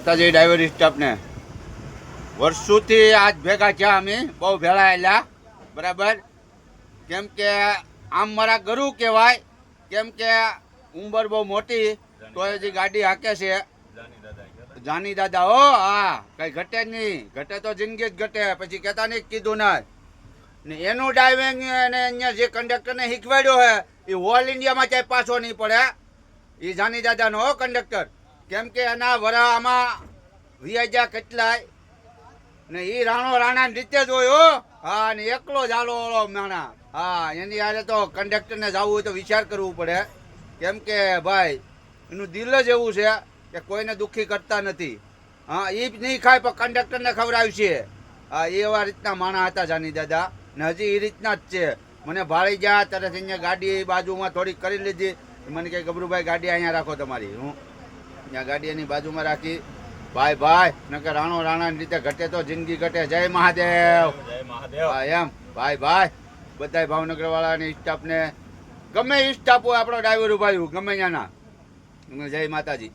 માતાજી ડ્રાઈવર સ્ટાફને વર્ષોથી આજ ભેગા થયા અમે બહુ ભેળાયેલા બરાબર. કેમ કે આમ મારા ગરુ કહેવાય, કેમ કે ઉંમર બહુ મોટી તો હજી ગાડી હાકે છે જાની દાદા. હો હા, કઈ ઘટે નહીં, ઘટે તો જિંદગી જ ઘટે, પછી કહેતા નહીં કીધું ના ને. એનું ડ્રાઇવિંગ એને અહીંયા જે કંડક્ટરને શીખવાડ્યો હે એ ઓલ ઇન્ડિયામાં ક્યાંય પાછો નહીં પડે. એ જાની દાદાનો હો કંડક્ટર. કેમ કે એના વરા આમાં વિયાજા કેટલાય ને એ રાણાની રીતે જ હોય હો. હા, ને એકલો જ આલો ઓલો માણા. હા, એની યારે તો કંડક્ટરને જવું હોય તો વિચાર કરવું પડે. કેમ કે ભાઈ એનું દિલ જ એવું છે કે કોઈને દુઃખી કરતા નથી. હા, એ જ નહીં ખાય પણ કંડક્ટરને ખવડાવશે. હા, એવા રીતના માણા હતા જાની દાદા ને હજી એ રીતના જ છે. મને ભાળી ગયા તરત અહીંયા ગાડી બાજુમાં થોડીક કરી લીધી. મને કહે ગભરુભાઈ ગાડી અહીંયા રાખો તમારી. હું ત્યાં ગાડી એની બાજુમાં રાખી. ભાઈ ભાઈ નકર રાણાની રીતે ઘટે તો જિંદગી ઘટે. જય મહાદેવ. હા એમ ભાઈ ભાઈ બધા ભાવનગર વાળાની સ્ટાફને ગમે સ્ટાફ હોય આપણો ડ્રાઈવર ભાઈ ગમે ત્યાંના જય માતાજી.